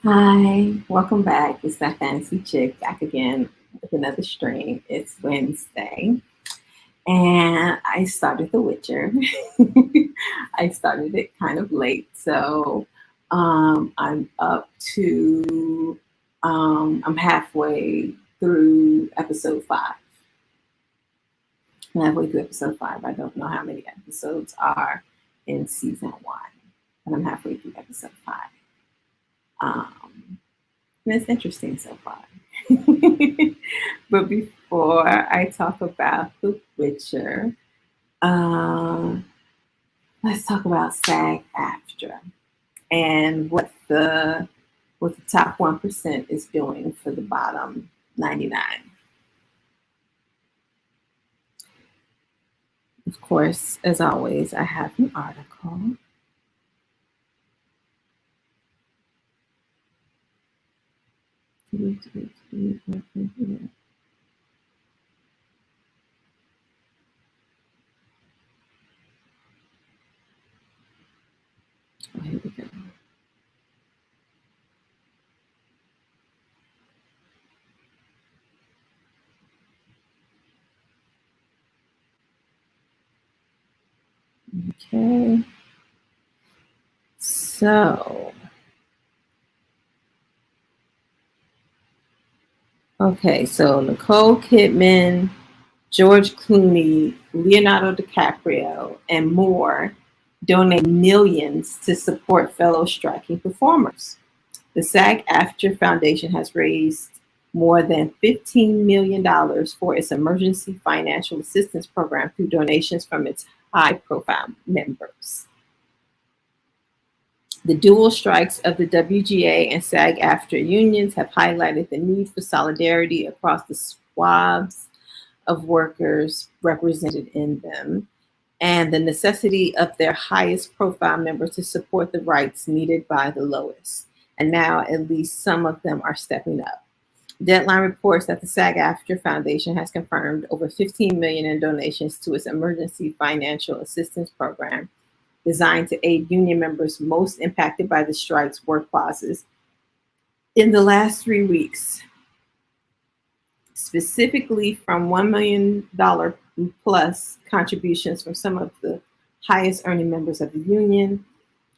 Hi, welcome back. It's that fancy chick back again with another stream. It's Wednesday, and I started The Witcher. I started it kind of late, so I'm up to I'm halfway through episode 5. I'm halfway through episode 5. I don't know how many episodes are in season 1, but I'm halfway through episode 5. Um, And it's interesting so far. But before I talk about The Witcher, uh, let's talk about SAG-AFTRA and what the top 1% is doing for the bottom 99. Of course, as always, I have an article. Oh, here we go. Okay. So, Nicole Kidman, George Clooney, Leonardo DiCaprio, and more donate millions to support fellow striking performers. The SAG-AFTRA Foundation has raised more than $15 million for its emergency financial assistance program through donations from its high-profile members. The dual strikes of the WGA and SAG-AFTRA unions have highlighted the need for solidarity across the swaths of workers represented in them, and the necessity of their highest profile members to support the rights needed by the lowest. And now at least some of them are stepping up. Deadline reports that the SAG-AFTRA Foundation has confirmed over $15 million in donations to its emergency financial assistance program designed to aid union members most impacted by the strike's work clauses in the last 3 weeks. Specifically from $1 million plus contributions from some of the highest earning members of the union.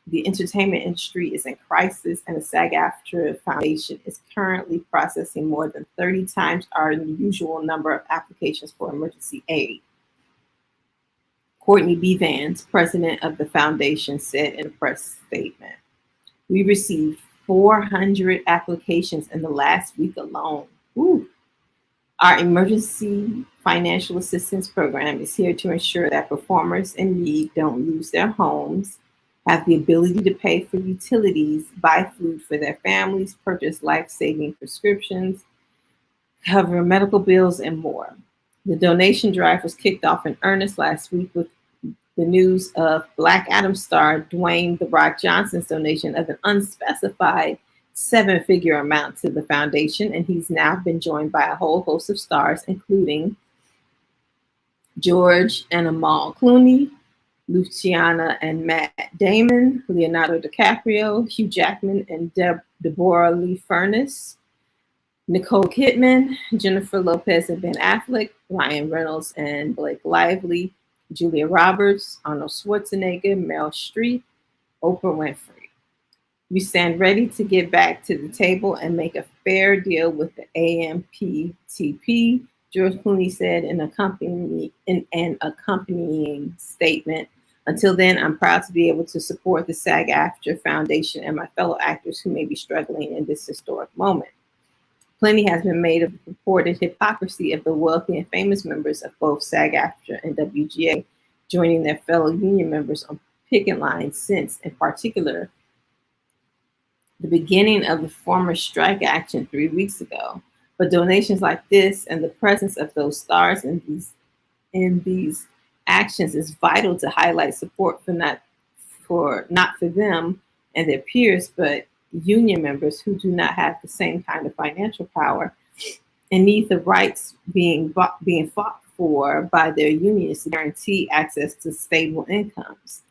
The entertainment industry is in crisis, and the SAG-AFTRA Foundation is currently processing more than 30 times our usual number of applications for emergency aid. Courtney B. Vance, president of the foundation, said in a press statement, "We received 400 applications in the last week alone. Ooh. Our emergency financial assistance program is here to ensure that performers in need don't lose their homes, have the ability to pay for utilities, buy food for their families, purchase life-saving prescriptions, cover medical bills, and more." The donation drive was kicked off in earnest last week with the news of Black Adam star Dwayne "The Rock" Johnson's donation of an unspecified 7-figure amount to the foundation, and he's now been joined by a whole host of stars, including George and Amal Clooney, Luciana and Matt Damon, Leonardo DiCaprio, Hugh Jackman and Deborah Lee Furness, Nicole Kidman, Jennifer Lopez and Ben Affleck, Ryan Reynolds and Blake Lively, Julia Roberts, Arnold Schwarzenegger, Meryl Streep, Oprah Winfrey. We stand ready to get back to the table and make a fair deal with the AMPTP, George Clooney said in an accompanying statement. Until then, I'm proud to be able to support the SAG-AFTRA Foundation and my fellow actors who may be struggling in this historic moment. Plenty has been made of the purported hypocrisy of the wealthy and famous members of both SAG-AFTRA and WGA joining their fellow union members on picket lines since, in particular, the beginning of the former strike action 3 weeks ago. But donations like this and the presence of those stars in these actions is vital to highlight support not for them and their peers, but union members who do not have the same kind of financial power and need the rights being fought for by their unions to guarantee access to stable incomes.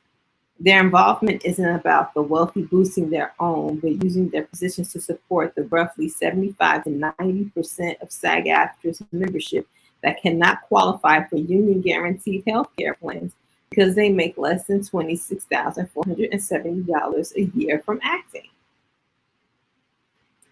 Their involvement isn't about the wealthy boosting their own, but using their positions to support the roughly 75 to 90% of SAG-AFTRA's membership that cannot qualify for union guaranteed health care plans because they make less than $26,470 a year from acting.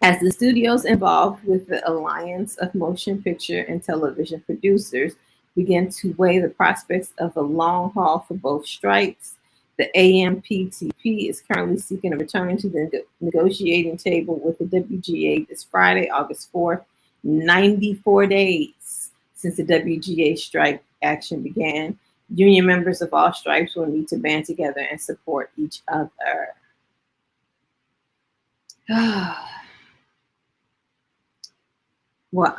As the studios involved with the Alliance of Motion Picture and Television Producers began to weigh the prospects of a long haul for both strikes, the AMPTP is currently seeking a return to the negotiating table with the WGA this Friday, August 4th, 94 days since the WGA strike action began. Union members of all stripes will need to band together and support each other. Well,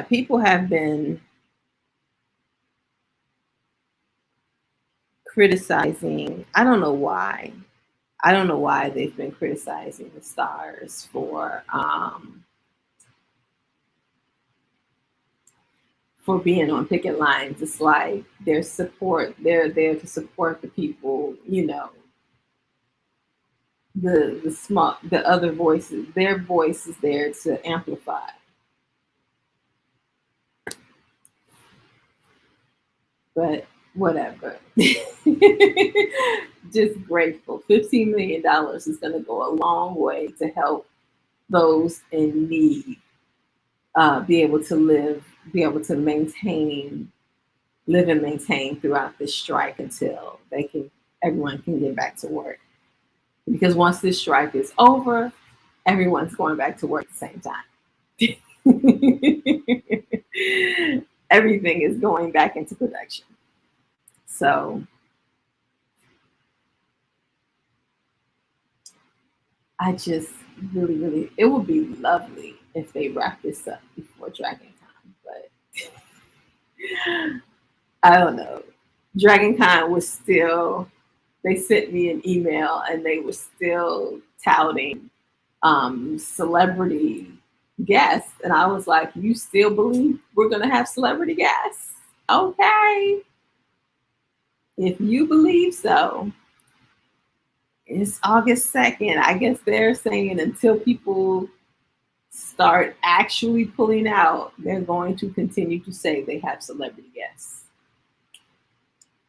people have been criticizing. I don't know why. I don't know why they've been criticizing the stars for being on picket lines. It's like they're there to support the people, the other voices. Their voice is there to amplify. But whatever. Just grateful. $15 million is going to go a long way to help those in need be able to live, be able to live and maintain throughout this strike until everyone can get back to work. Because once this strike is over, everyone's going back to work at the same time. Everything is going back into production. So I just really, it would be lovely if they wrap this up before Dragon Con, but I don't know. Dragon Con was still, they sent me an email and they were still touting celebrity guests. And I was like, you still believe we're going to have celebrity guests? Okay. If you believe so, it's August 2nd. I guess they're saying until people start actually pulling out, they're going to continue to say they have celebrity guests.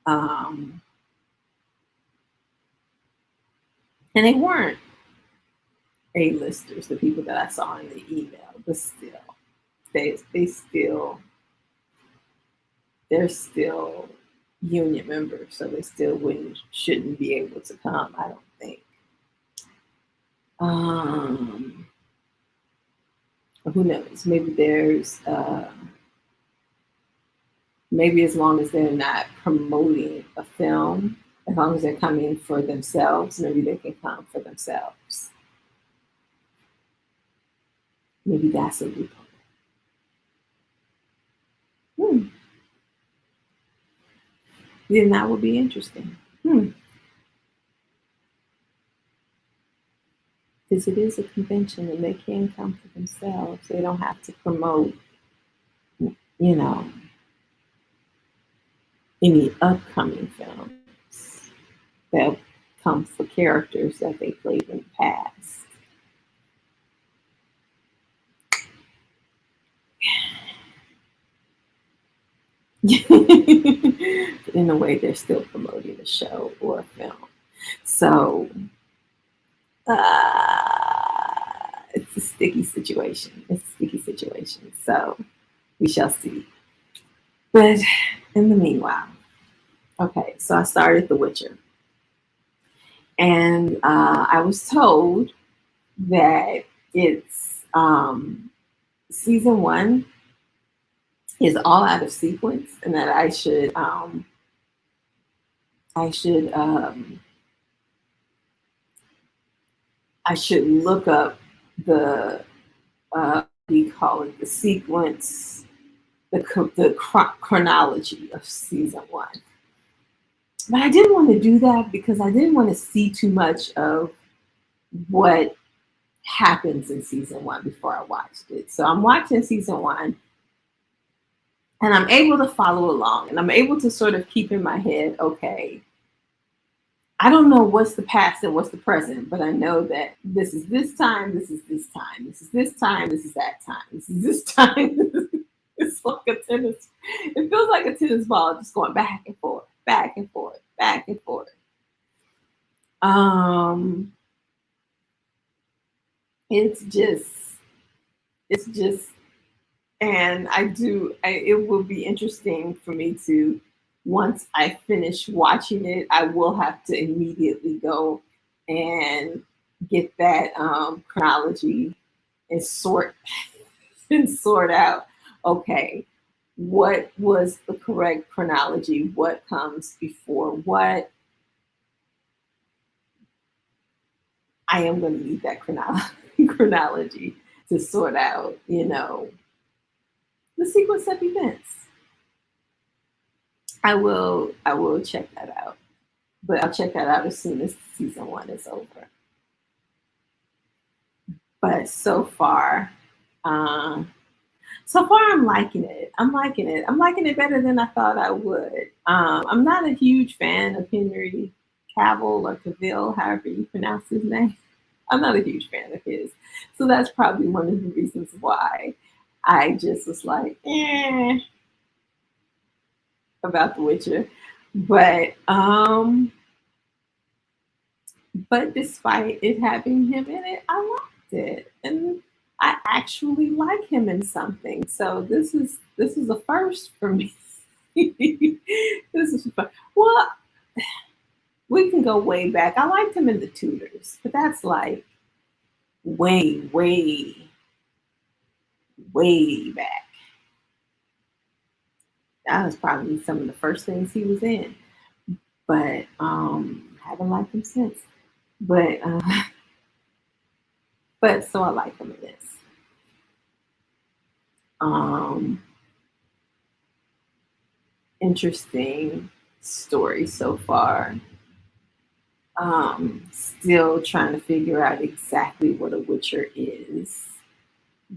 And they weren't A-listers, the people that I saw in the email, but still, they're still union members, so they still shouldn't be able to come, I don't think. Who knows? Maybe there's maybe as long as they're not promoting a film, as long as they're coming for themselves, maybe they can come for themselves. Maybe that's a loophole. Then that would be interesting. Because it is a convention and they can come for themselves. They don't have to promote, any upcoming films. They'll come for characters that they played in the past. In a way, they're still promoting a show or a film. So it's a sticky situation. So we shall see. But in the meanwhile, okay, so I started The Witcher. And I was told that it's season 1 is all out of sequence, and that I should look up the what do you call it, the sequence, the chronology of season 1. But I didn't want to do that because I didn't want to see too much of what happens in season 1 before I watched it. So I'm watching season 1. And I'm able to follow along, and I'm able to sort of keep in my head, okay, I don't know what's the past and what's the present, but I know that this is this time, this is this time, this is this time, this is that time, this is this time. It's like a tennis. It feels like a tennis ball just going back and forth, back and forth, back and forth. Um, it's just, it's just, and it will be interesting for me to, once I finish watching it, I will have to immediately go and get that chronology and sort and sort out, okay, what was the correct chronology, what comes before what. I am going to need that chronology to sort out, the sequence of events. I will check that out, but I'll check that out as soon as season one is over. But uh, so far I'm liking it. I'm liking it. I'm liking it better than I thought I would. I'm not a huge fan of Henry Cavill or Cavill, however you pronounce his name. I'm not a huge fan of his, so that's probably one of the reasons why I just was like, about The Witcher. But but despite it having him in it, I liked it, and I actually like him in something. So this is a first for me. This is fun. Well, we can go way back. I liked him in The Tudors, but that's like way, way, way back. That was probably some of the first things he was in. But haven't liked him since. But but so I like him in this. Um, Interesting story so far. Still trying to figure out exactly what a Witcher is.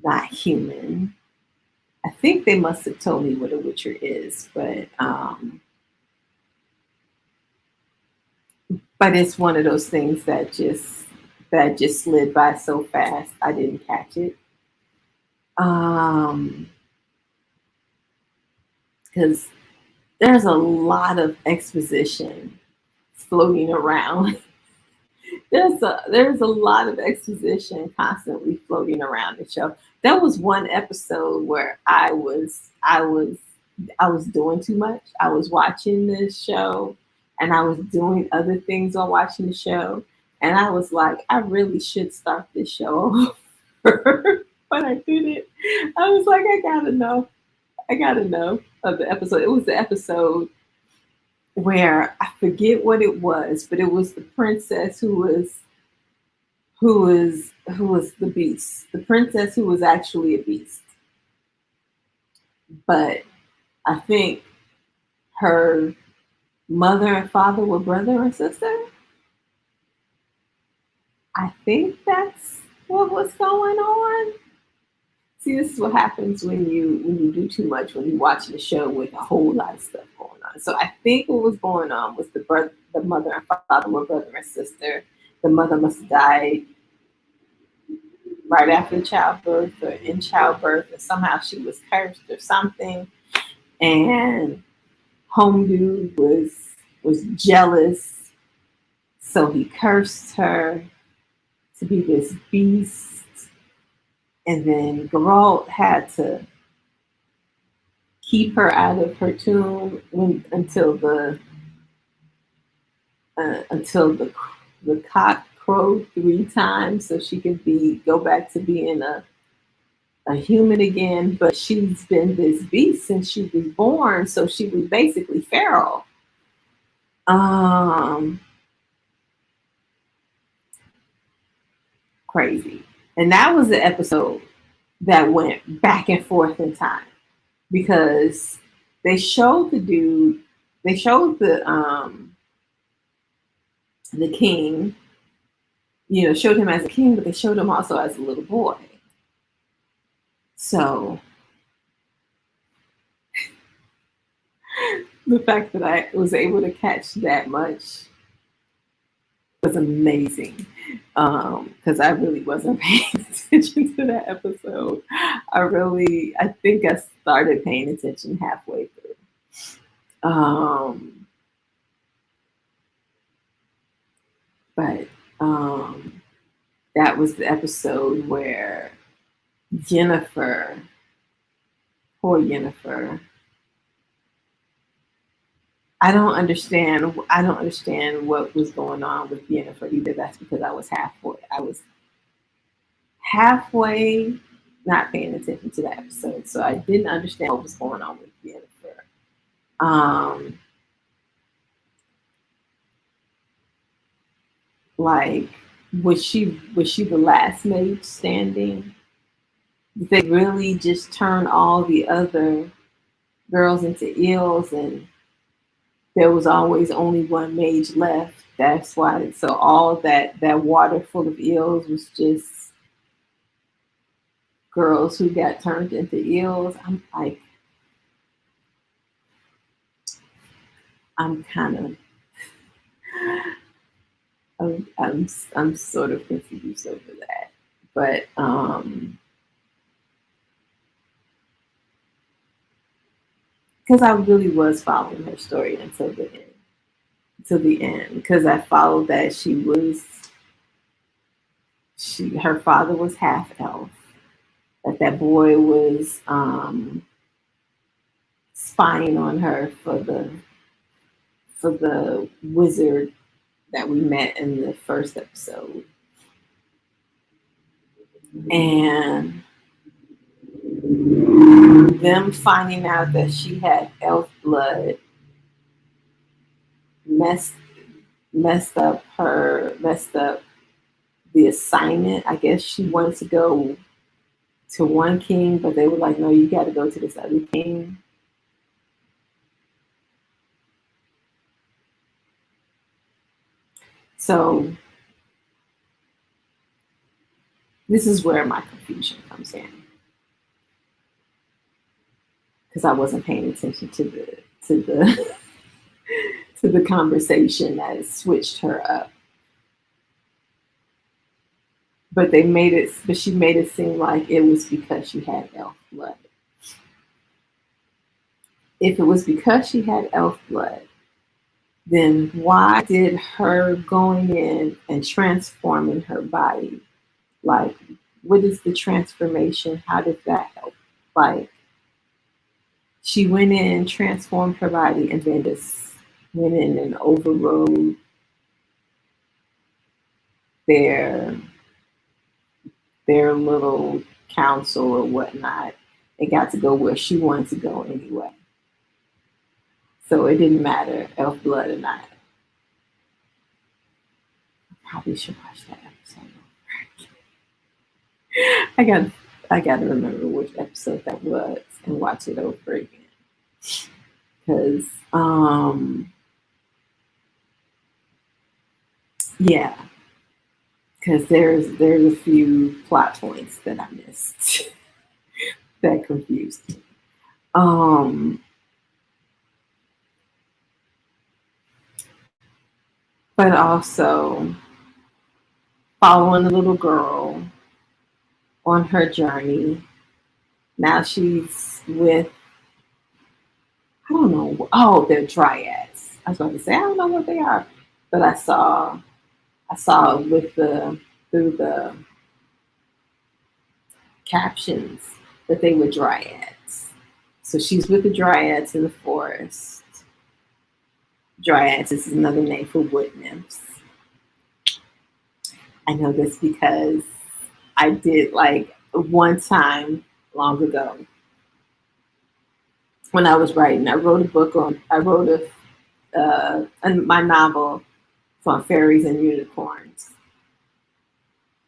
Not human. I think they must have told me what a Witcher is, but it's one of those things that just slid by so fast I didn't catch it. Um, because there's a lot of exposition floating around. There's a lot of exposition constantly floating around the show. There was one episode where I was doing too much. I was watching this show and I was doing other things while watching the show. And I was like, I really should start this show over. But I didn't. I was like, I gotta know. I gotta know of the episode. It was the episode where I forget what it was, but it was the princess who was the beast. The princess who was actually a beast. But I think her mother and father were brother and sister. I think that's what was going on. See, this is what happens when you do too much, when you watch the show with a whole lot of stuff going on. So I think what was going on was the mother and father were brother and sister. The mother must have died right after childbirth or in childbirth, and somehow she was cursed or something. And home dude was jealous, so he cursed her to be this beast. And then Geralt had to keep her out of her tomb until the cock crowed 3 times, so she could go back to being a human again. But she's been this beast since she was born, so she was basically feral. Um, Crazy. And that was the episode that went back and forth in time because they showed the dude, they showed the king, showed him as a king, but they showed him also as a little boy. So the fact that I was able to catch that much was amazing, because I really wasn't paying attention to that episode. I think I started paying attention halfway through. Um, but that was the episode where Jennifer, poor Jennifer, I don't understand. I don't understand what was going on with Jennifer either. That's because I was halfway. I was halfway not paying attention to that episode, so I didn't understand what was going on with Jennifer. Um, like, was she the last maid standing? Did they really just turn all the other girls into eels, and there was always only one mage left? That's why. So all that water full of eels was just girls who got turned into eels. I'm like, I'm kind of, I'm sort of confused over that, but because I really was following her story until the end, because I followed that her father was half elf, that boy was spying on her for the wizard that we met in the first episode, and them finding out that she had elf blood messed messed up the assignment. I guess she wanted to go to one king, but they were like, no, you got to go to this other king. So this is where my confusion comes in, because I wasn't paying attention to the to the conversation that switched her up. But she made it seem like it was because she had elf blood. If it was because she had elf blood, then why did her going in and transforming her body, like, what is the transformation? How did that help? Like, she went in, transformed her body, and then just went in and overrode their little council or whatnot, and got to go where she wanted to go anyway. So it didn't matter, elf blood or not. I probably should watch that episode over. I got to remember which episode that was and watch it over again. Because yeah, because there's a few plot points that I missed that confused me. But also following the little girl on her journey. Now she's with, I don't know. Oh, they're dryads. I was about to say, I don't know what they are, but I saw with through the captions that they were dryads. So she's with the dryads in the forest. Dryads is another name for wood nymphs. I know this because I did, like, one time long ago when I was writing. I wrote my novel on fairies and unicorns.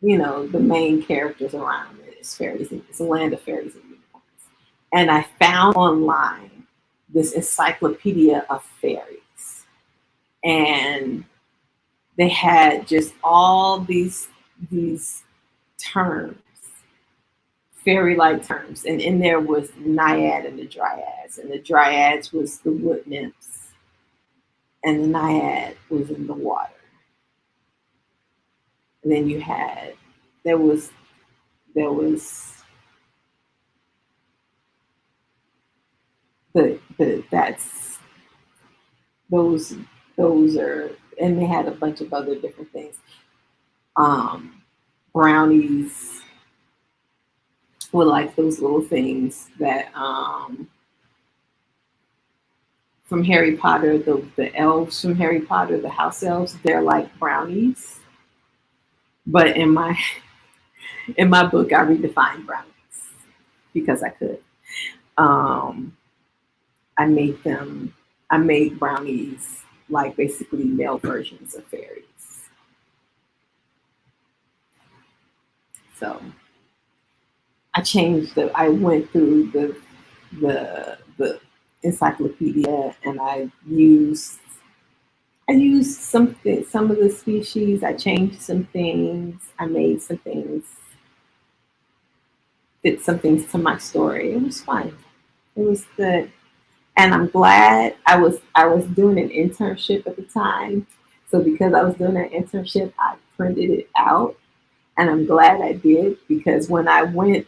You know, the main characters around it is fairies. It's a land of fairies and unicorns. And I found online this encyclopedia of fairies, and they had just all these terms, fairy-like terms, and in there was naiad and the dryads, and the dryads was the wood nymphs, and the naiad was in the water. And then you had there was there was the that's those those are, and they had a bunch of other different things. Um, Brownies were like those little things that from Harry Potter, the elves from Harry Potter, the house elves, they're like brownies. But in my book, I redefined brownies because I could. Um, I made them. I made brownies like basically male versions of fairies. So I changed the. I went through the encyclopedia and I used some of the species. I changed some things. I made some things, fit some things to my story. It was fun. It was good. And I'm glad I was doing an internship at the time. So because I was doing an internship, I printed it out, and I'm glad I did because when I went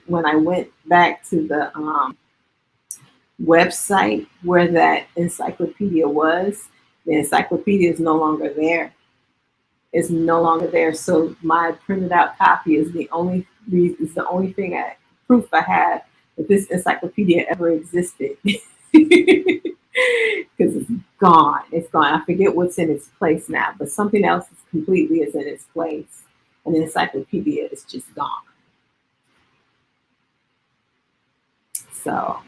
back to the website where that encyclopedia was, the encyclopedia is no longer there. It's no longer there. So my printed out copy is the only reason, is the only thing proof I have that this encyclopedia ever existed. Because it's gone. It's gone. I forget what's in its place now, but something else is completely is in its place, and the encyclopedia is just gone. So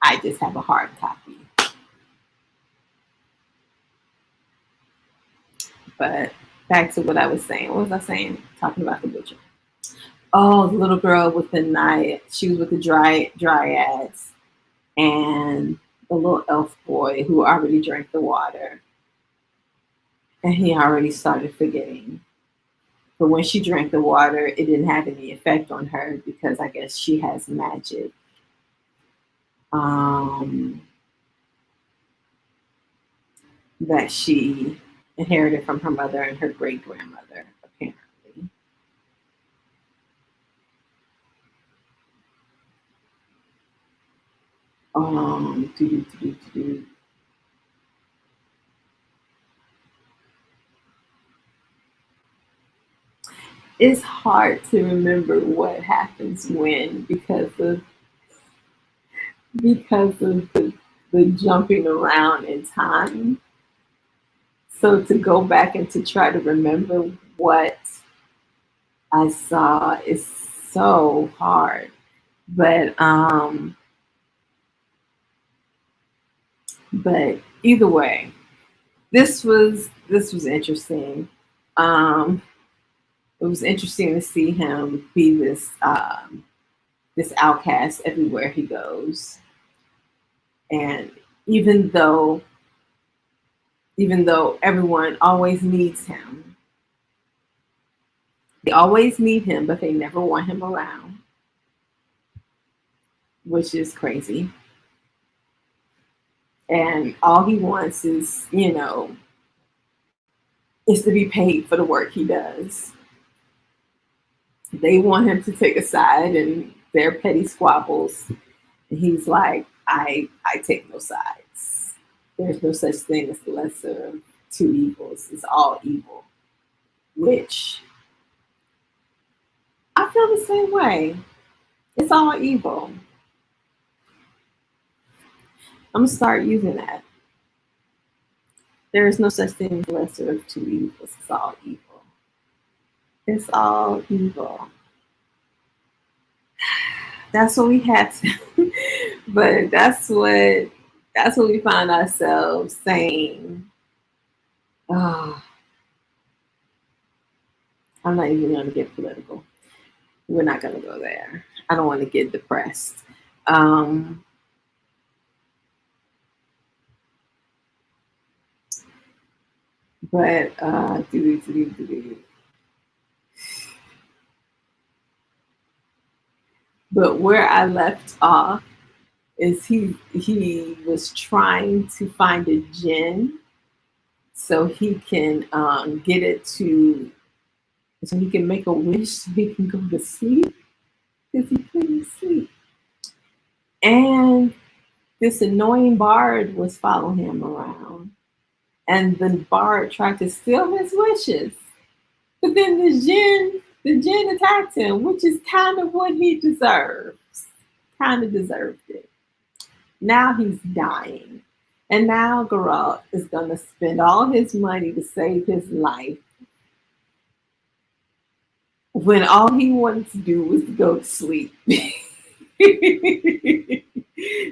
I just have a hard copy. But back to what I was saying. What was I saying? Talking about the butcher. Oh, the little girl with the knife. She was with the dryads, and the little elf boy who already drank the water, and he already started forgetting. But when she drank the water, it didn't have any effect on her because I guess she has magic. Um, that she inherited from her mother and her great grandmother, apparently. Doo-doo, doo-doo, doo-doo. It's hard to remember what happens when because of the jumping around in time. So to go back and to try to remember what I saw is so hard. But but either way, this was interesting. Um, it was interesting to see him be this outcast everywhere he goes, and even though even though everyone always needs him, they always need him, but they never want him around, which is crazy. And all he wants is, is to be paid for the work he does. They want him to take a side in their petty squabbles. And he's like, I take no sides. There's no such thing as the lesser of two evils. It's all evil. Which I feel the same way. It's all evil. I'm gonna start using that. There is no such thing as the lesser of two evils. It's all evil. It's all evil. That's what we had to, but that's what we find ourselves saying. Oh, I'm not even going to get political. We're not going to go there. I don't want to get depressed. Um, but but where I left off is he was trying to find a gin so he can get it to so he can make a wish so he can go to sleep because he couldn't sleep. And this annoying bard was following him around, and the bard tried to steal his wishes. But then the jinn attacked him, which is kind of what he deserves. Kind of deserved it. Now he's dying. And now Geralt is going to spend all his money to save his life when all he wanted to do was to go to sleep.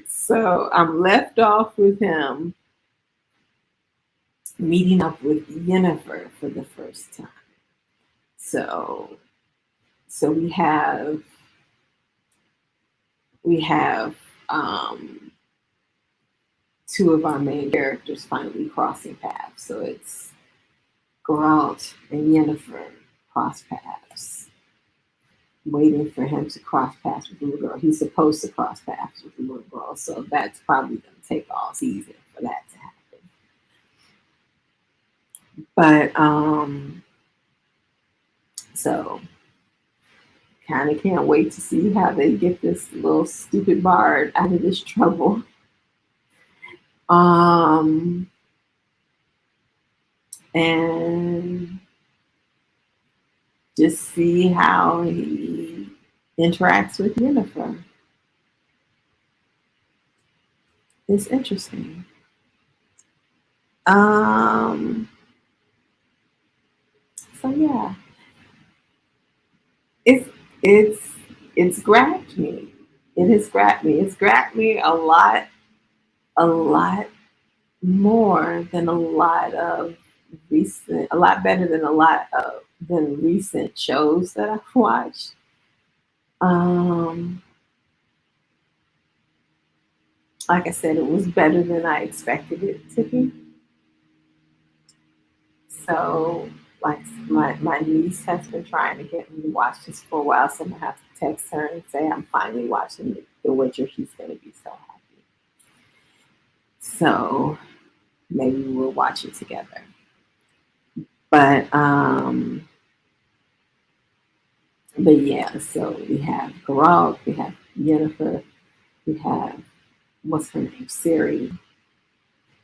So I'm left off with him meeting up with Yennefer for the first time. So we have two of our main characters finally crossing paths. So it's Geralt and Yennefer cross paths, waiting for him to cross paths with the little girl. He's supposed to cross paths with the little girl, so that's probably going to take all season for that to happen. But so kind of can't wait to see how they get this little stupid bard out of this trouble. And just see how he interacts with Yennefer. It's interesting. So yeah, it's grabbed me. It has grabbed me. It's grabbed me a lot more than a lot better than than recent shows that I've watched. Like I said, it was better than I expected it to be. So, like my niece has been trying to get me to watch this for a while, so I'm gonna have to text her and say I'm finally watching The Witcher. She's gonna be so happy. So maybe we'll watch it together. But yeah, so we have Geralt, we have Yennefer, we have what's her name? Siri.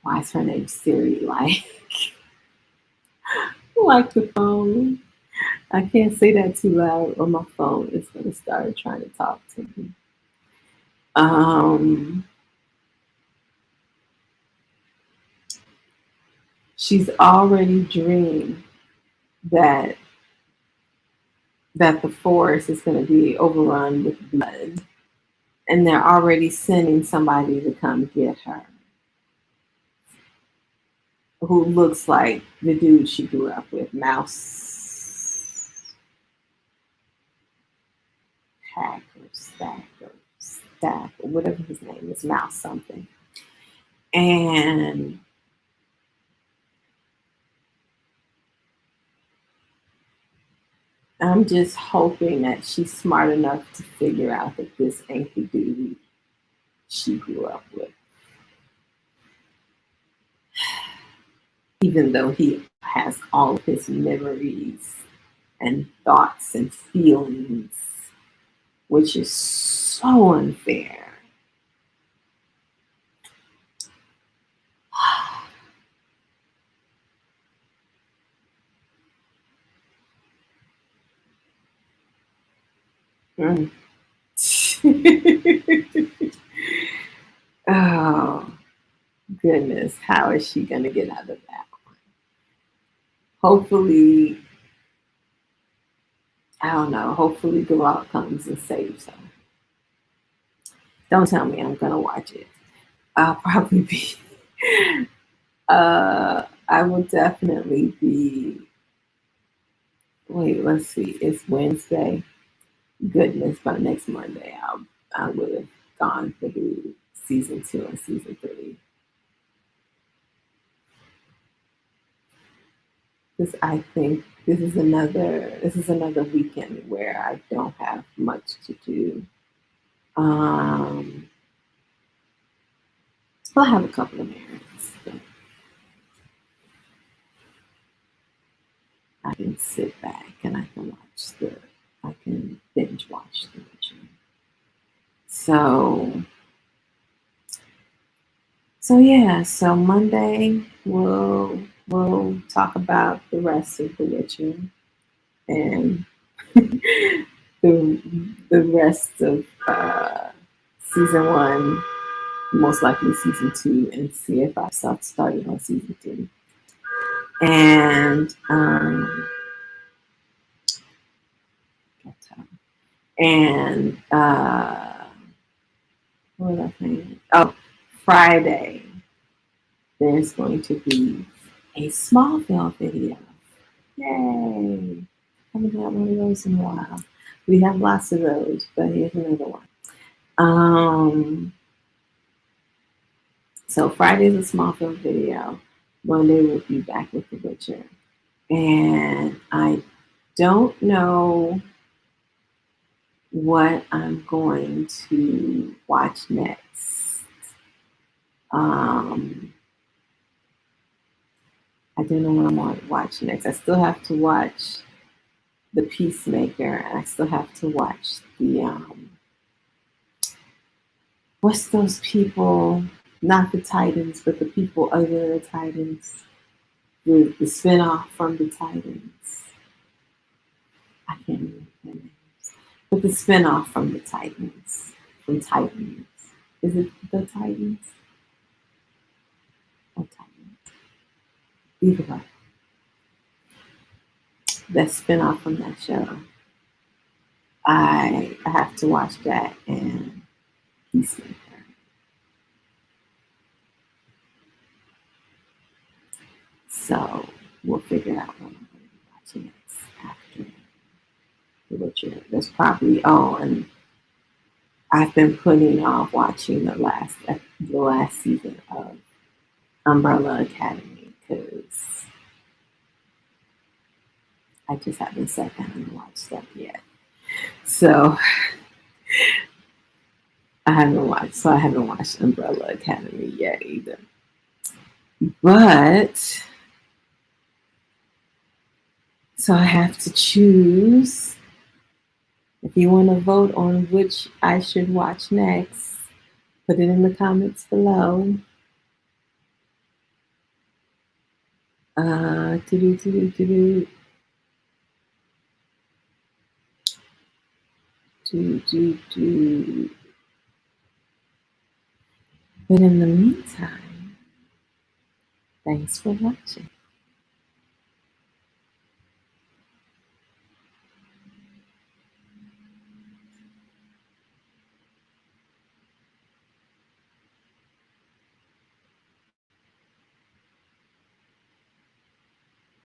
Why is her name Siri like the phone? I can't say that too loud or my phone is gonna start trying to talk to me. She's already dreamed that the forest is going to be overrun with blood, and they're already sending somebody to come get her, who looks like the dude she grew up with, Mouse Hack or Stack or whatever his name is, Mouse something. And I'm just hoping that she's smart enough to figure out that this ain't the dude she grew up with. Even though he has all of his memories and thoughts and feelings, which is so unfair. Mm. Oh, goodness. How is she going to get out of that one? Hopefully, I don't know. Hopefully, Geralt comes and saves her. Don't tell me I'm going to watch it. I'll probably be. I will definitely be. Wait, let's see. It's Wednesday. Goodness, by next Monday, I would have gone through season 2 and season 3. Because I think this is another weekend where I don't have much to do. I'll have a couple of errands. I can sit back and I can binge watch The Witcher. So yeah, so Monday we'll talk about the rest of The Witcher and the rest of season 1, most likely season 2, and see if I started on season 3. And what was I saying? Oh, Friday there's going to be a Smallville video. Yay! Haven't had one of those in a while. We have lots of those, but here's another one. So Friday's a Smallville video. Monday we'll be back with The Witcher. And I don't know what I'm going to watch next. I don't know what I'm going to watch next. I still have to watch The Peacemaker, and I still have to watch the what's those people? Not the Titans, but the people other than the Titans. The spinoff from the Titans. I can't remember their names. But the spinoff from the Titans. From Titans. Is it the Titans? Or Titans? Either way. That spinoff from that show. I have to watch that and Peacemaker. So we'll figure out what I'm going to be watching next after The Witcher. There's probably and I've been putting off watching the last season of Umbrella Academy because I just haven't sat down and watched that yet. So I haven't watched Umbrella Academy yet either. But so I have to choose. If you want to vote on which I should watch next, put it in the comments below. But in the meantime, thanks for watching.